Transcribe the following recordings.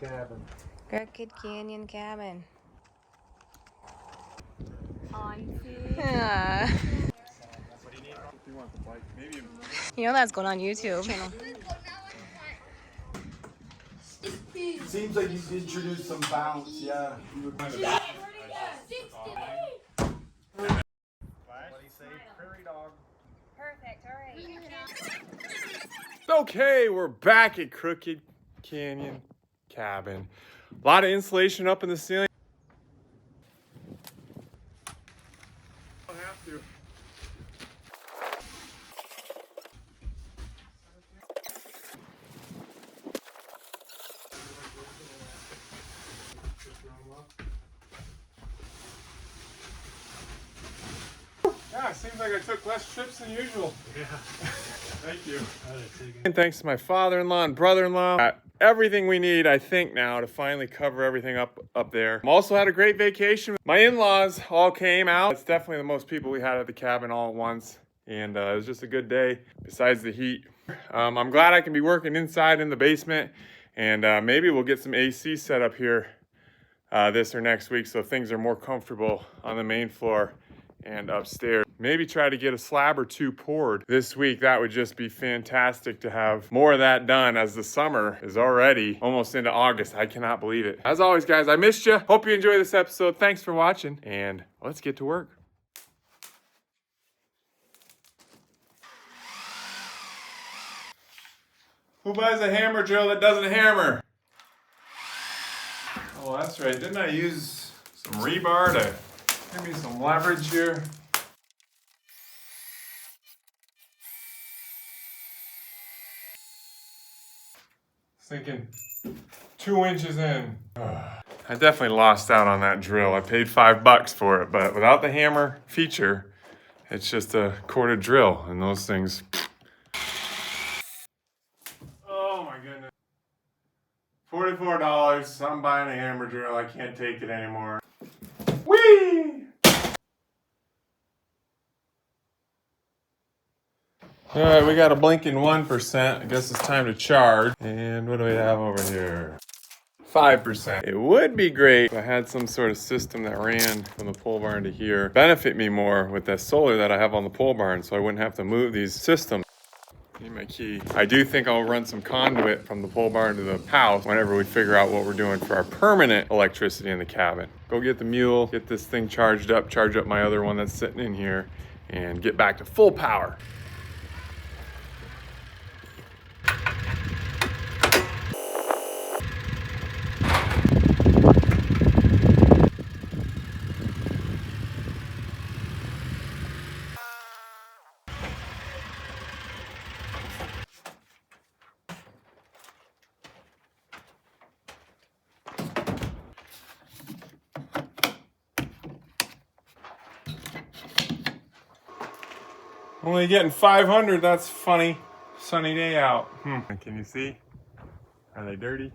cabin. Crooked Canyon Cabin. Auntie. Ah. What do you need? If you want the bike, maybe. You know that's going on YouTube. Seems like you introduced some bounce, yeah. You would find a What do you say? Prairie dog. Perfect, all right. Okay, we're back at Crooked Canyon Cabin. A lot of insulation up in the ceiling. Don't have to. Yeah, it seems like I took less trips than usual. Yeah. Thank you. And thanks to my father-in-law and brother-in-law. Got everything we need, I think, now to finally cover everything up there. Also had a great vacation. My in-laws all came out. It's definitely the most people we had at the cabin all at once. And it was just a good day, besides the heat. I'm glad I can be working inside in the basement. And maybe we'll get some AC set up here this or next week so things are more comfortable on the main floor and upstairs. Maybe try to get a slab or two poured this week. That would just be fantastic to have more of that done, as the summer is already almost into August. I cannot believe it. As always, guys, I missed you. Hope you enjoy this episode. Thanks for watching, and let's get to work. Who buys a hammer drill that doesn't hammer? Oh, that's right. Didn't I use some rebar to give me some leverage here? Thinking 2 inches in. I definitely lost out on that drill. I paid $5 for it, but without the hammer feature, it's just a corded drill, and those things. Oh my goodness. $44. I'm buying a hammer drill. I can't take it anymore. Whee! All right, we got a blinking 1%. I guess it's time to charge. And what do we have over here? 5%. It would be great if I had some sort of system that ran from the pole barn to here. Benefit me more with that solar that I have on the pole barn, so I wouldn't have to move these systems. Need my key. I do think I'll run some conduit from the pole barn to the house whenever we figure out what we're doing for our permanent electricity in the cabin. Go get the mule, get this thing charged up, charge up my other one that's sitting in here, and get back to full power. Only getting 500, that's funny. Sunny day out. Can you see? Are they dirty?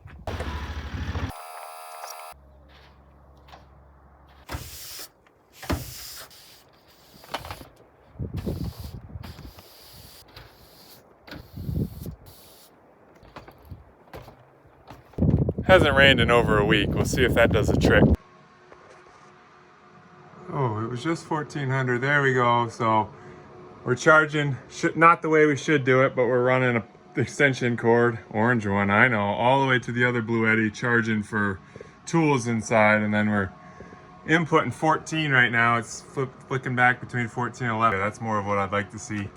Hasn't rained in over a week. We'll see if that does a trick. Oh, it was just 1400. There we go. So we're charging, not the way we should do it, but we're running an extension cord, orange one, I know, all the way to the other Bluetti, charging for tools inside, and then we're inputting 14 right now. It's flicking back between 14 and 11. That's more of what I'd like to see.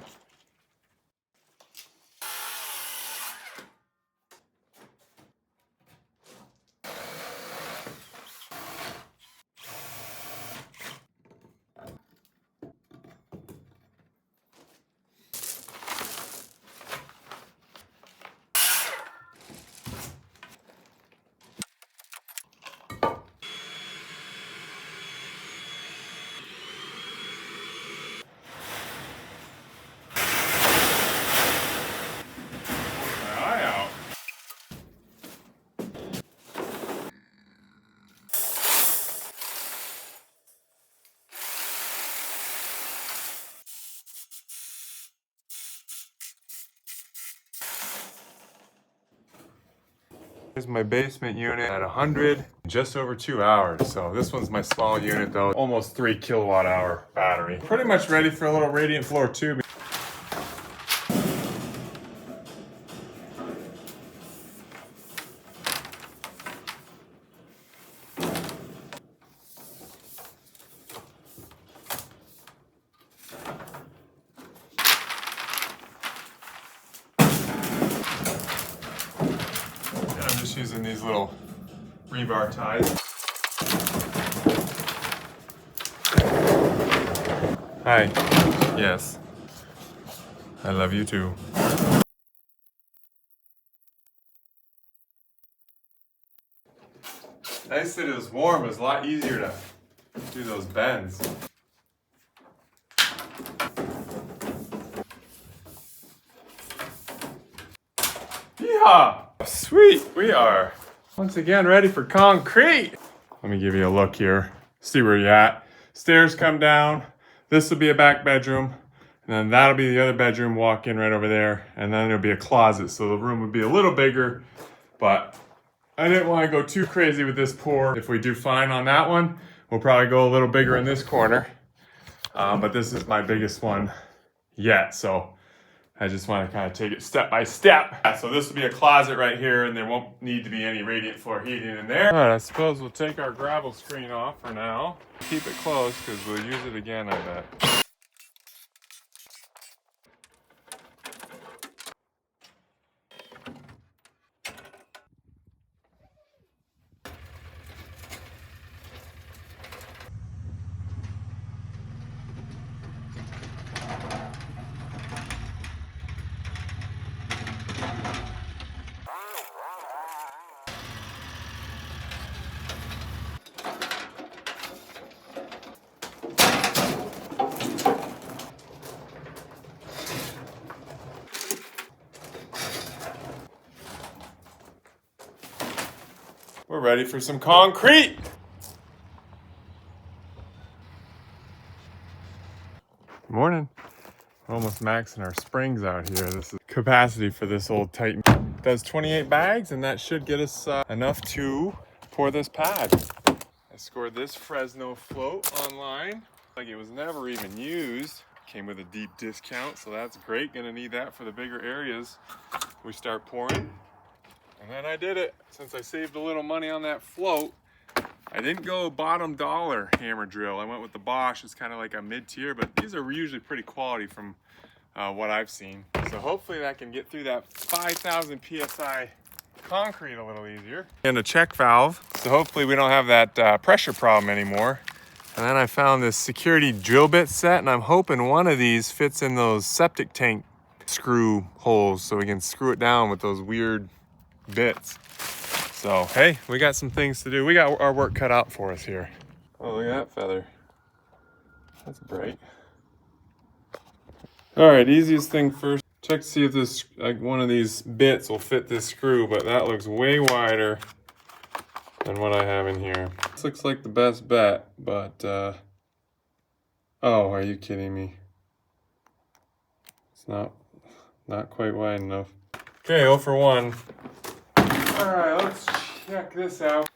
Here's my basement unit at 100, just over 2 hours. So this one's my small unit though, almost 3 kilowatt hour battery. Pretty much ready for a little radiant floor tube. Using these little rebar ties. Hi. Yes. I love you too. Nice that it was warm. It was a lot easier to do those bends. Yeehaw! Sweet, we are once again ready for concrete. Let me give you a look here. See where you're at. Stairs come down. This will be a back bedroom. And then that'll be the other bedroom, walk in right over there. And then there'll be a closet. So the room would be a little bigger, but I didn't want to go too crazy with this pour. If we do fine on that one, we'll probably go a little bigger in this corner. But this is my biggest one yet. So I just want to kind of take it step by step. So this will be a closet right here, and there won't need to be any radiant floor heating in there. All right, I suppose we'll take our gravel screen off for now. Keep it close because we'll use it again, I bet. We're ready for some concrete. Good morning. We're almost maxing our springs out here. This is capacity for this old Titan. It does 28 bags, and that should get us enough to pour this pad. I scored this Fresno float online. Like it was never even used. Came with a deep discount, so that's great. Gonna need that for the bigger areas we start pouring. And then I did it. Since I saved a little money on that float, I didn't go bottom dollar hammer drill. I went with the Bosch. It's kind of like a mid-tier, but these are usually pretty quality from what I've seen. So hopefully that can get through that 5,000 PSI concrete a little easier. And a check valve, so hopefully we don't have that pressure problem anymore. And then I found this security drill bit set, and I'm hoping one of these fits in those septic tank screw holes so we can screw it down with those weird bits. So hey, we got some things to do. We got our work cut out for us here. Oh, look at that feather. That's bright. All right, easiest thing first. Check to see if this, like one of these bits will fit this screw, but that looks way wider than what I have in here. This looks like the best bet, but oh, are you kidding me? It's not quite wide enough. Okay, 0 for 1. All right, let's check this out.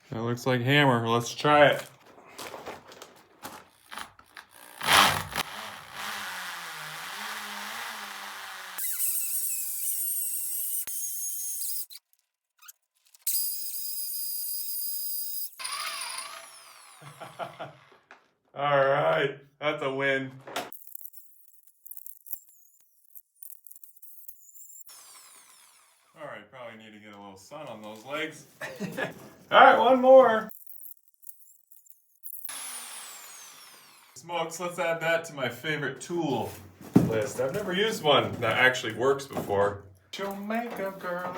That looks like hammer. Let's try it. All right, that's a win. All right, probably need to get a little sun on those legs. All right, one more. Smokes, let's add that to my favorite tool list. I've never used one that actually works before. Your makeup, girl,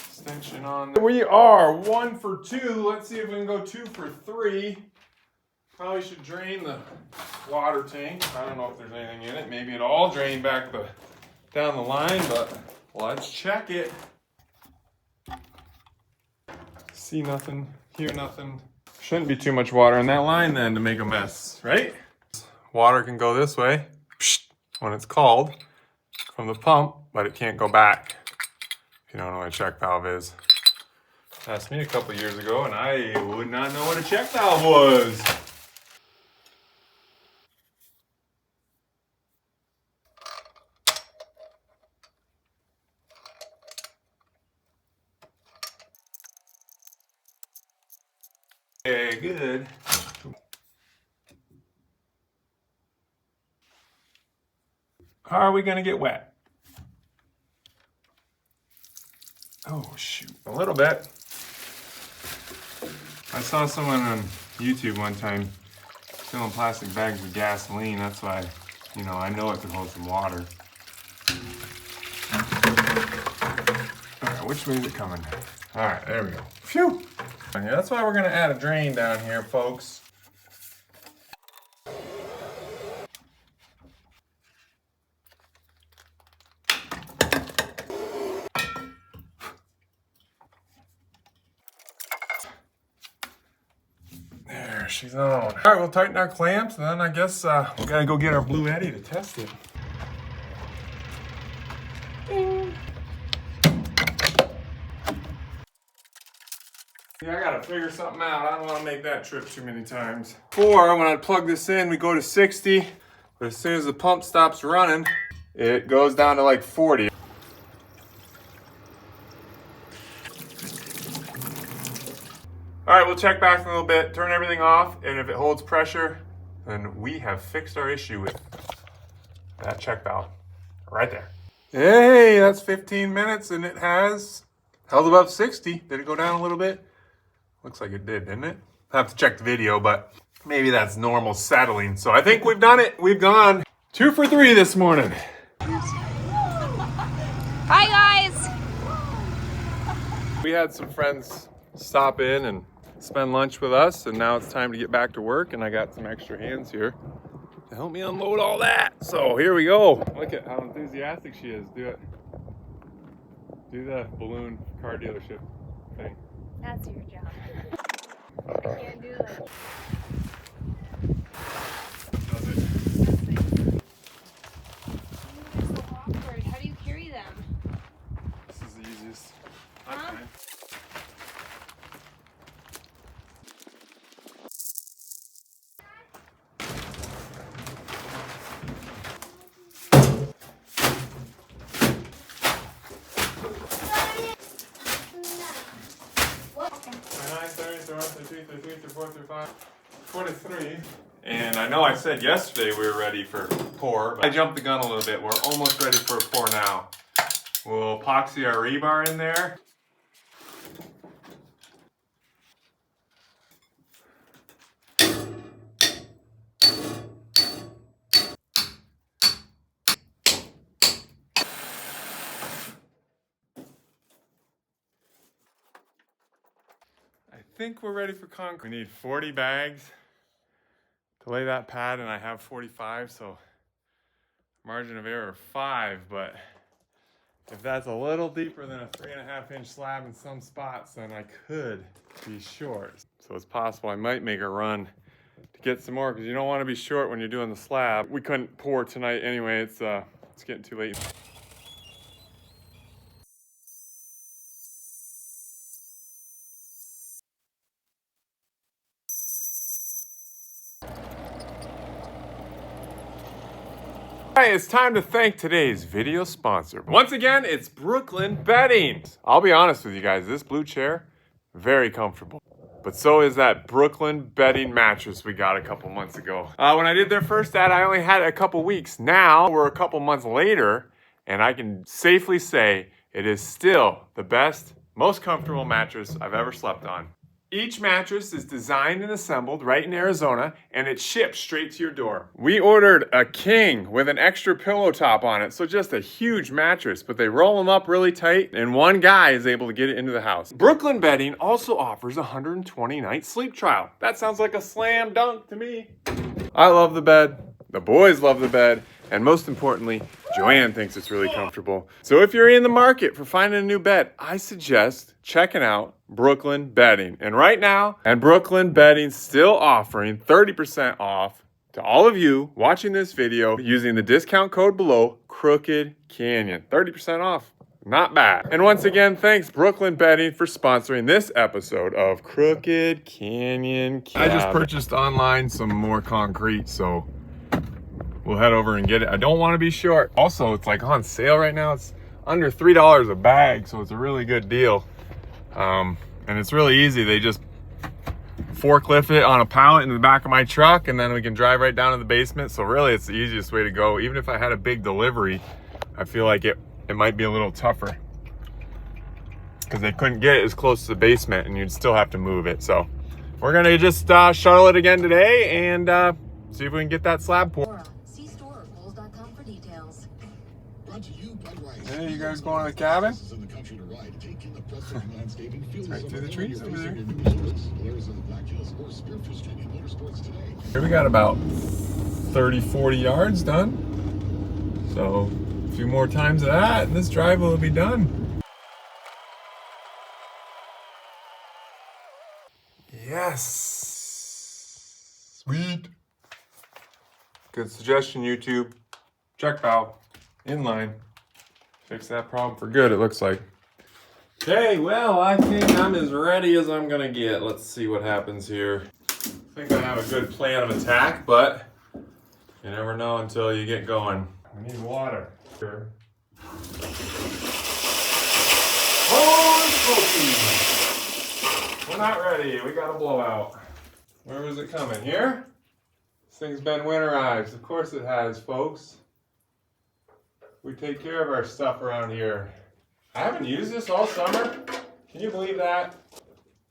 extension on there. We are 1 for 2. Let's see if we can go 2 for 3. Probably should drain the water tank. I don't know if there's anything in it. Maybe it'll all drain back down the line, but let's check it. See nothing, hear nothing. Shouldn't be too much water in that line then to make a mess, right? Water can go this way when it's called. from the pump, but it can't go back. If you don't know what a check valve is. Asked me a couple years ago and I would not know what a check valve was. Okay, good. Are we gonna get wet? Oh shoot, a little bit. I saw someone on YouTube one time filling plastic bags with gasoline. That's why, you know, I know it could hold some water. All right, which way is it coming? All right, there we go. Phew. Yeah, that's why we're gonna add a drain down here, folks. There, she's on. All right, we'll tighten our clamps, and then I guess we gotta go get our Blue Eddy to test it. Yeah, I gotta figure something out. I don't wanna make that trip too many times. Before, when I plug this in, we go to 60, but as soon as the pump stops running, it goes down to like 40. All right, we'll check back in a little bit, turn everything off, and if it holds pressure, then we have fixed our issue with that check valve right there. Hey, that's 15 minutes and it has held above 60. Did it go down a little bit? Looks like it did, didn't it? I have to check the video, but maybe that's normal settling. So I think we've done it. We've gone 2 for 3 this morning. Hi, guys. We had some friends stop in and spend lunch with us, and now it's time to get back to work, and I got some extra hands here to help me unload all that. So here we go. Look at how enthusiastic she is. Do it. Do the balloon car dealership thing. That's your job. I can't do that. Does it? They're so awkward. How do you carry them? This is the easiest. I'm Huh? fine. And I know I said yesterday we were ready for pour, but I jumped the gun a little bit. We're almost ready for a pour now. We'll epoxy our rebar in there. I think we're ready for concrete. We need 40 bags to lay that pad, and I have 45, so margin of error 5, but if that's a little deeper than a 3.5-inch slab in some spots, then I could be short. So it's possible I might make a run to get some more, because you don't want to be short when you're doing the slab. We couldn't pour tonight anyway. It's getting too late. Hey, it's time to thank today's video sponsor. Once again, it's Brooklyn Bedding. I'll be honest with you guys, this blue chair, very comfortable. But so is that Brooklyn Bedding mattress we got a couple months ago. When I did their first ad, I only had it a couple weeks. Now we're a couple months later, and I can safely say it is still the best, most comfortable mattress I've ever slept on. Each mattress is designed and assembled right in Arizona, and it's shipped straight to your door. We ordered a king with an extra pillow top on it, so just a huge mattress, but they roll them up really tight, and one guy is able to get it into the house. Brooklyn Bedding also offers a 120-night sleep trial. That sounds like a slam dunk to me. I love the bed, the boys love the bed, and most importantly, Joanne thinks it's really comfortable. So if you're in the market for finding a new bed, I suggest checking out Brooklyn Bedding. And right now, and Brooklyn Bedding's still offering 30% off to all of you watching this video using the discount code below, Crooked Canyon. 30% off. Not bad. And once again, thanks Brooklyn Bedding for sponsoring this episode of Crooked Canyon Cabin. I just purchased online some more concrete, so we'll head over and get it. I don't want to be short. Also, it's like on sale right now. It's under $3 a bag, so it's a really good deal. And it's really easy. They just forklift it on a pallet in the back of my truck, and then we can drive right down to the basement. So really, it's the easiest way to go. Even if I had a big delivery, I feel like it might be a little tougher because they couldn't get it as close to the basement and you'd still have to move it. So we're gonna just shuttle it again today and see if we can get that slab poured. See store or Kohl's.com for details. Hey, you guys going to the cabin? Right through the trees over there. Here we got about 30-40 yards done. So a few more times of that and this drive will be done. Yes. Sweet. Good suggestion, YouTube. Check valve. Inline. Fix that problem for good, it looks like. Okay, well, I think I'm as ready as I'm gonna get. Let's see what happens here. I think I have a good plan of attack, but you never know until you get going. We need water. Sure. Oh, smoky. We're not ready. We got a blowout. Where was it coming? Here? This thing's been winterized. Of course it has, folks. We take care of our stuff around here. I haven't used this all summer. Can you believe that?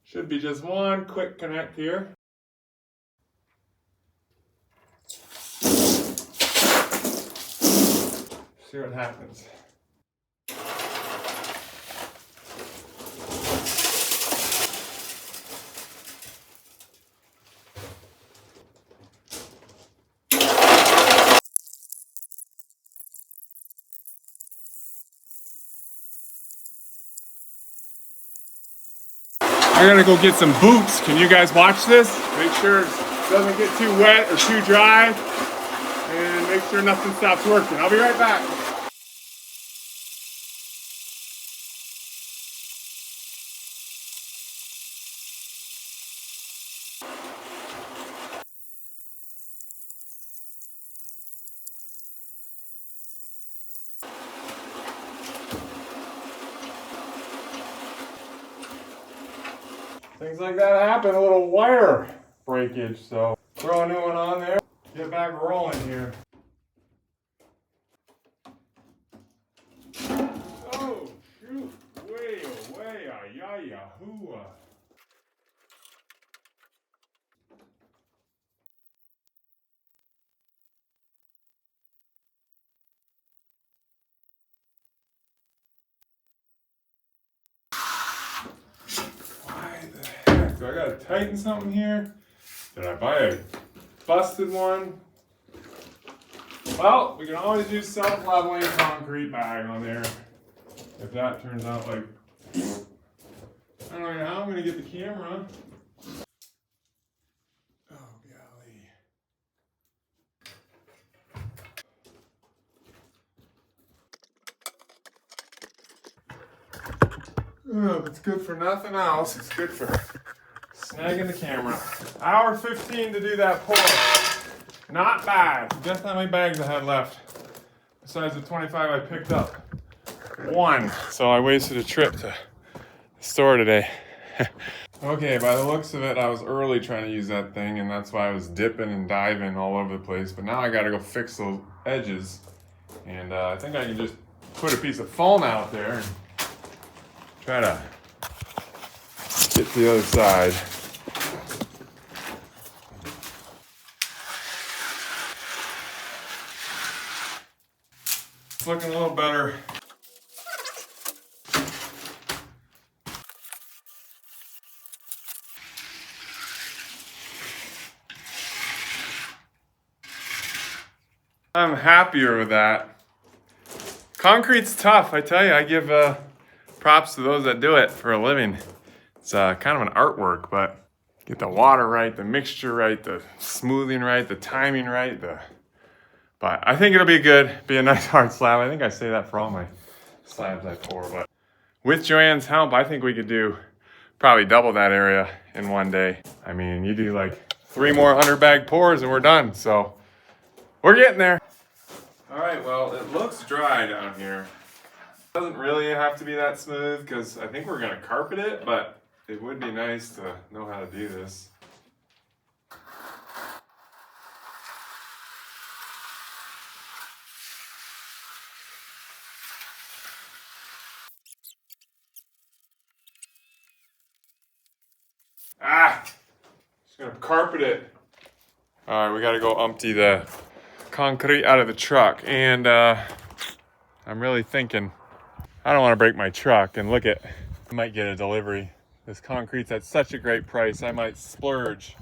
Should be just one quick connect here. See what happens. I gotta go get some boots. Can you guys watch this? Make sure it doesn't get too wet or too dry. And make sure nothing stops working. I'll be right back. Things like that happen, a little wire breakage, so throw a new one on there, get back rolling here. Oh, shoot, way away, yahoo. So I gotta tighten something here. Did I buy a busted one? Well, we can always use self-leveling concrete bag on there. If that turns out like, I don't know how I'm gonna get the camera. Oh, golly. Oh, if it's good for nothing else, it's good for snagging the camera. Hour 15 to do that pour. Not bad. Guess how many bags I had left? Besides the 25 I picked up. One. So I wasted a trip to the store today. Okay, by the looks of it, I was early trying to use that thing, and that's why I was dipping and diving all over the place. But now I gotta go fix those edges. And I think I can just put a piece of foam out there and try to get to the other side. It's looking a little better. I'm happier with that. Concrete's tough, I tell you. I give props to those that do it for a living. It's kind of an artwork, but get the water right, the mixture right, the smoothing right, the timing right, the But I think it'll be good, be a nice hard slab. I think I say that for all my slabs I pour, but with Joanne's help, I think we could do probably double that area in one day. I mean, you do like 3 more 100-bag pours and we're done. So we're getting there. All right, well, it looks dry down here. It doesn't really have to be that smooth because I think we're gonna carpet it, but it would be nice to know how to do this. Just gonna carpet it. All right, we gotta go empty the concrete out of the truck. And I'm really thinking, I don't wanna break my truck. And look at, I might get a delivery. This concrete's at such a great price. I might splurge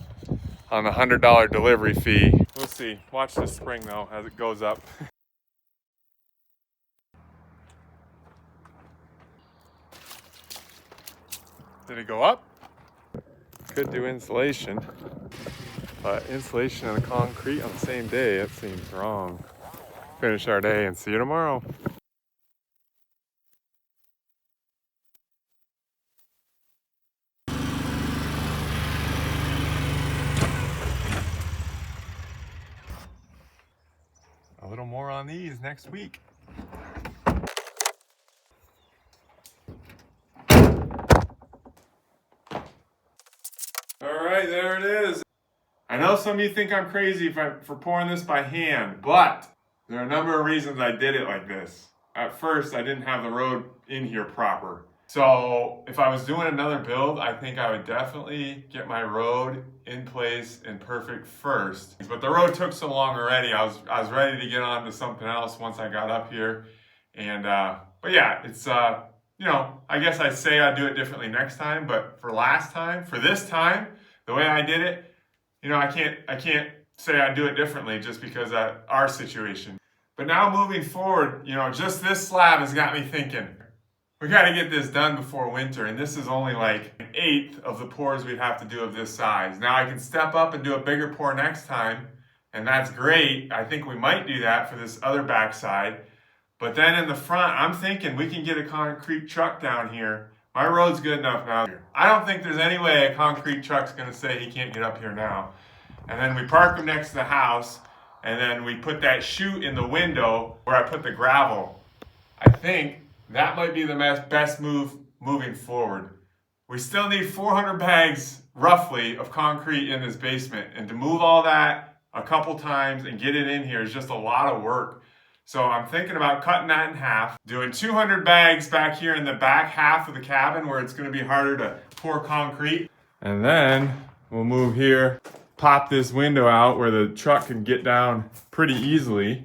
on the $100 delivery fee. We'll see. Watch the spring though, as it goes up. Did it go up? Could do insulation, but insulation and the concrete on the same day, that seems wrong. Finish our day and see you tomorrow. A little more on these next week. All right, there it is. I know some of you think I'm crazy for pouring this by hand, but there are a number of reasons I did it like this. At first, I didn't have the road in here proper. So if I was doing another build, I think I would definitely get my road in place and perfect first. But the road took so long already, I was ready to get on to something else once I got up here. And but yeah, it's you know, I guess I'd say I'd do it differently next time, but for this time, the way I did it, you know, I can't say I'd do it differently just because of our situation. But now moving forward, you know, just this slab has got me thinking, we got to get this done before winter, and this is only like 1/8 of the pours we'd have to do of this size. Now I can step up and do a bigger pour next time, and that's great. I think we might do that for this other backside. But then in the front, I'm thinking we can get a concrete truck down here. My road's good enough now. I don't think there's any way a concrete truck's gonna say he can't get up here now. And then we park him next to the house, and then we put that chute in the window where I put the gravel. I think that might be the best move moving forward. We still need 400 bags, roughly, of concrete in this basement. And to move all that a couple times and get it in here is just a lot of work. So I'm thinking about cutting that in half, doing 200 bags back here in the back half of the cabin where it's gonna be harder to pour concrete. And then we'll move here, pop this window out where the truck can get down pretty easily,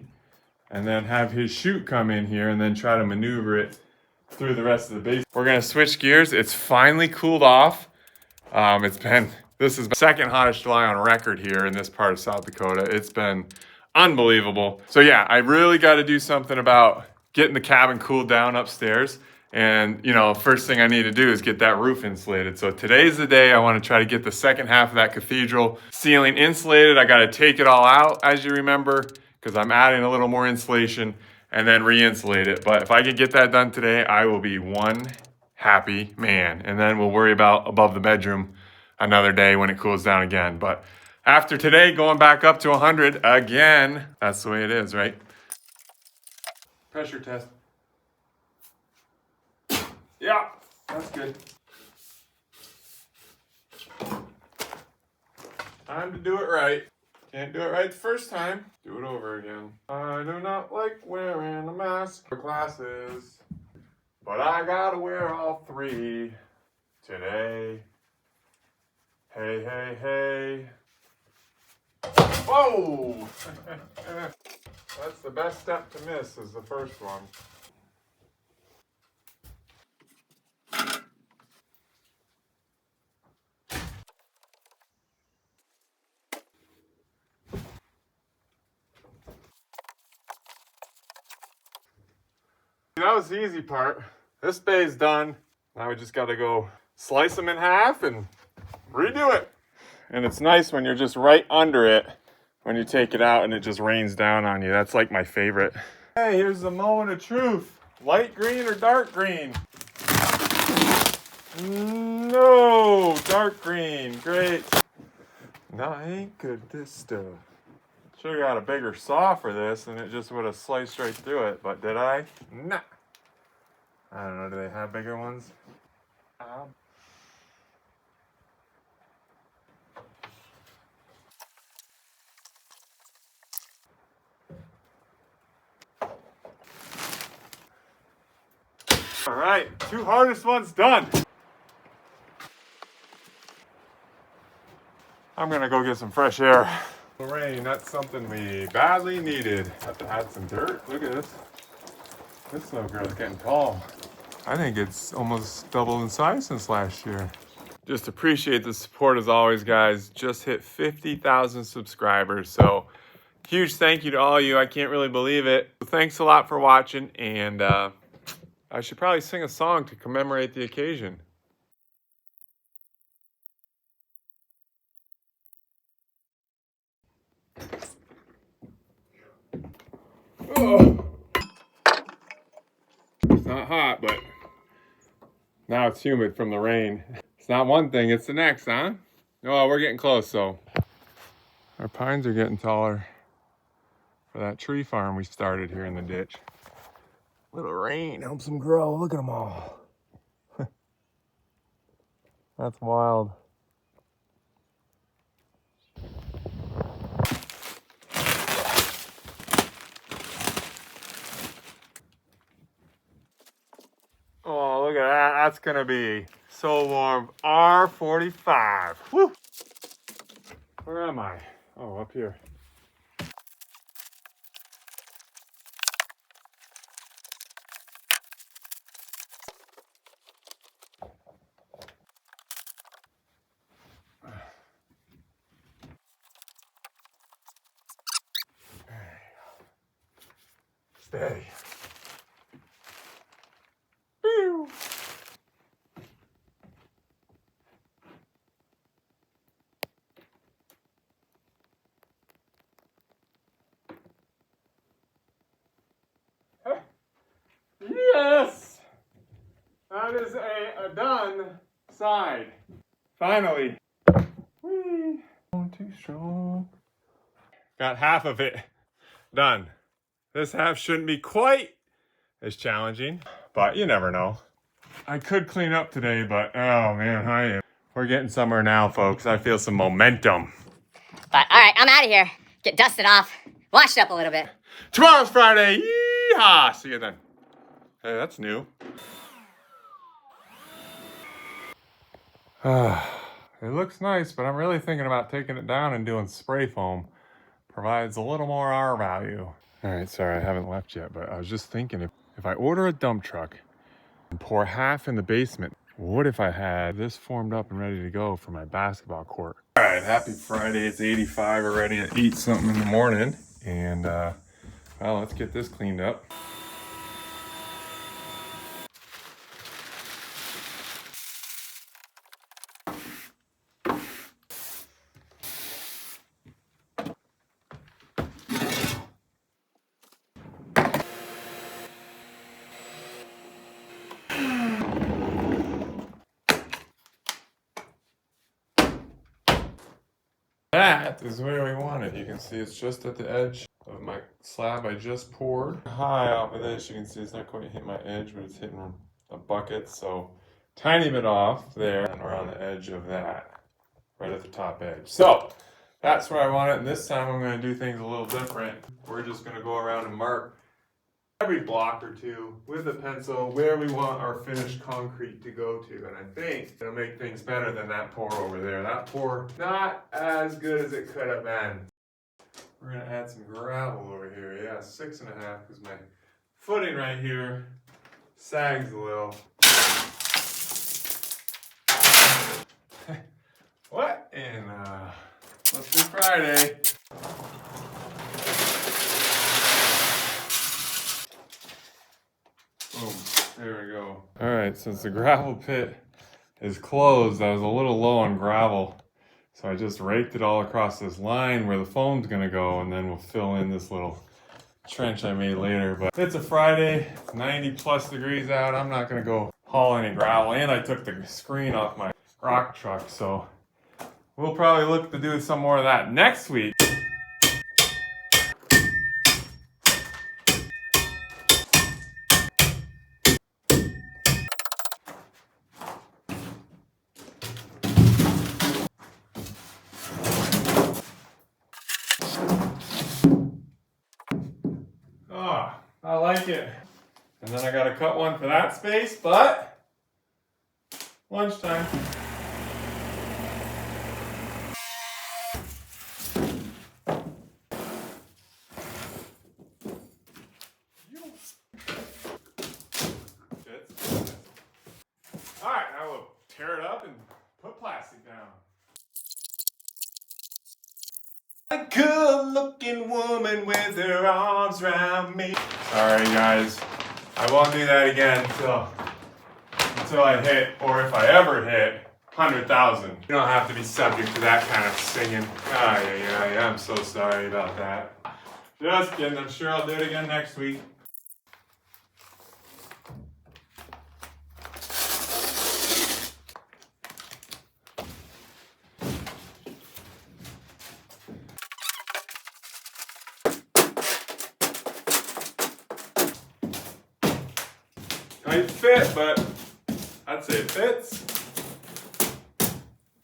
and then have his chute come in here and then try to maneuver it through the rest of the base. We're gonna switch gears. It's finally cooled off. This is the second hottest July on record here in this part of South Dakota. It's been unbelievable. So yeah, I really got to do something about getting the cabin cooled down upstairs. And you know, first thing I need to do is get that roof insulated. So today's the day I want to try to get the second half of that cathedral ceiling insulated. I got to take it all out, as you remember, because I'm adding a little more insulation and then re-insulate it. But if I can get that done today, I will be one happy man. And then we'll worry about above the bedroom another day when it cools down again. But after today, going back up to 100 again, that's the way it is, right? Pressure test. Yeah, that's good. Time to do it right. Can't do it right the first time. Do it over again. I do not like wearing a mask for classes, but I gotta wear all 3 today. Hey, hey, hey. Whoa! That's the best step to miss, is the first one. That was the easy part. This bay's done. Now we just gotta go slice them in half and redo it. And it's nice when you're just right under it when you take it out and it just rains down on you. That's like my favorite. Hey, here's the moment of truth. Light green or dark green? No, dark green. Great. Now I ain't good at this stuff. Should have got a bigger saw for this and it just would have sliced right through it, but did I? Nah. I don't know, do they have bigger ones? All right, 2 hardest ones done. I'm gonna go get some fresh air. The rain, that's something we badly needed. Have to add some dirt. Look at this. This snowgirl's getting tall. I think it's almost doubled in size since last year. Just appreciate the support as always, guys. Just hit 50,000 subscribers. So huge thank you to all of you. I can't really believe it. Thanks a lot for watching, and I should probably sing a song to commemorate the occasion. Oh. It's not hot, but now it's humid from the rain. It's not one thing, it's the next, huh? Oh, we're getting close, so. Our pines are getting taller for that tree farm we started here in the ditch. Little rain helps them grow. Look at them all. That's wild. Oh, look at that. That's gonna be so warm. R45. Woo! Where am I? Oh, up here. Stay. Pew. Yes! That is a done side. Finally. Whee. Too strong. Got half of it done. This half shouldn't be quite as challenging, but you never know. I could clean up today, but oh man, we're getting somewhere now, folks. I feel some momentum. But all right, I'm out of here. Get dusted off, washed up a little bit. Tomorrow's Friday. Yeehaw! See you then. Hey, that's new. It looks nice, but I'm really thinking about taking it down and doing spray foam. Provides a little more R value. All right, sorry, I haven't left yet, but I was just thinking if I order a dump truck and pour half in the basement, what if I had this formed up and ready to go for my basketball court? All right, happy Friday. It's 85. We're ready to eat something in the morning. And, well, let's get this cleaned up. That is where we want it. You can see it's just at the edge of my slab I just poured. High off of this, you can see it's not quite hitting my edge, but it's hitting a bucket, so tiny bit off there, and we're on the edge of that, right at the top edge. So that's where I want it, and this time I'm going to do things a little different. We're just going to go around and mark every block or two with a pencil where we want our finished concrete to go to, and I think it'll make things better than that pour over there. That pour, not as good as it could have been. We're gonna add some gravel over here. Yeah, 6.5, because my footing right here sags a little. What in let's do Friday. Boom, there we go. All right, since the gravel pit is closed, I was a little low on gravel. So I just raked it all across this line where the foam's gonna go, and then we'll fill in this little trench I made later. But it's a Friday, it's 90 plus degrees out. I'm not gonna go haul any gravel, and I took the screen off my rock truck, so we'll probably look to do some more of that next week. Oh, I like it. And then I gotta cut one for that space, but lunchtime. Alright, now we'll tear it up and put plastic down. A good looking woman with her arms around me. Sorry guys, I won't do that again until I hit, or if I ever hit, 100,000. You don't have to be subject to that kind of singing. Yeah, I'm so sorry about that. Just kidding, I'm sure I'll do it again next week. Might fit, but I'd say it fits.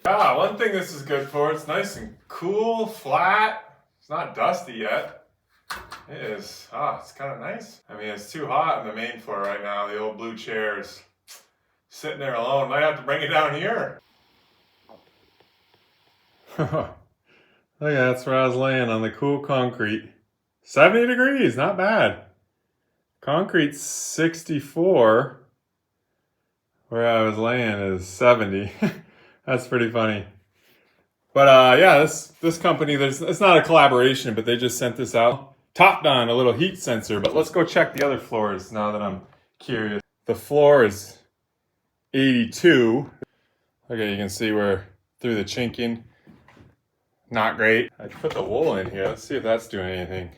Ah, one thing this is good for, it's nice and cool, flat. It's not dusty yet. It is, it's kind of nice. I mean, it's too hot on the main floor right now. The old blue chair's sitting there alone. Might have to bring it down here. Look, that's where I was laying on the cool concrete. 70 degrees, not bad. Concrete's 64. Where I was laying is 70. That's pretty funny. But yeah, this company, it's not a collaboration, but they just sent this out. Topped on a little heat sensor, but let's go check the other floors now that I'm curious. The floor is 82. Okay, you can see we're through the chinking. Not great. I put the wool in here. Let's see if that's doing anything.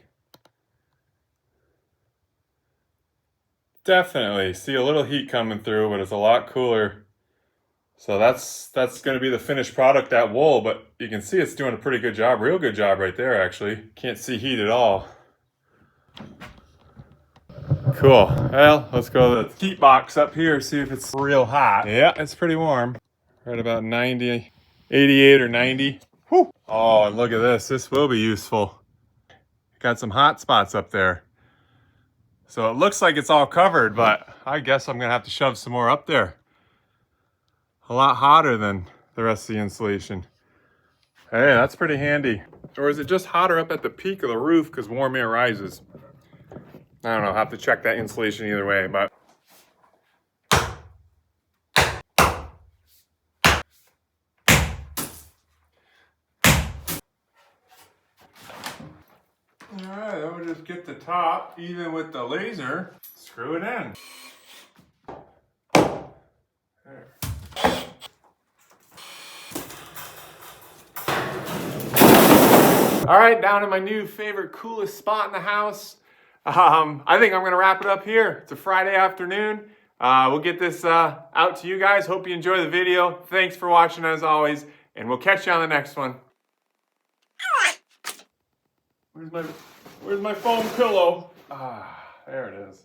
Definitely see a little heat coming through, but it's a lot cooler. So that's going to be the finished product, that wool, but you can see it's doing a pretty good job, real good job right there actually. Can't see heat at all. Cool. Well, let's go to the heat box up here, see if it's real hot. Yeah, it's pretty warm. Right about 90, 88 or 90. Whew. Oh, and look at this. This will be useful. Got some hot spots up there. So it looks like it's all covered, but I guess I'm gonna have to shove some more up there. A lot hotter than the rest of the insulation. Hey, that's pretty handy. Or is it just hotter up at the peak of the roof because warm air rises? I don't know, I'll have to check that insulation either way, but. Alright, then we'll just get the top even with the laser, screw it in. There. Alright, down to my new favorite, coolest spot in the house. I think I'm going to wrap it up here. It's a Friday afternoon. We'll get this out to you guys. Hope you enjoy the video. Thanks for watching as always, and we'll catch you on the next one. Where's my foam pillow? Ah, there it is.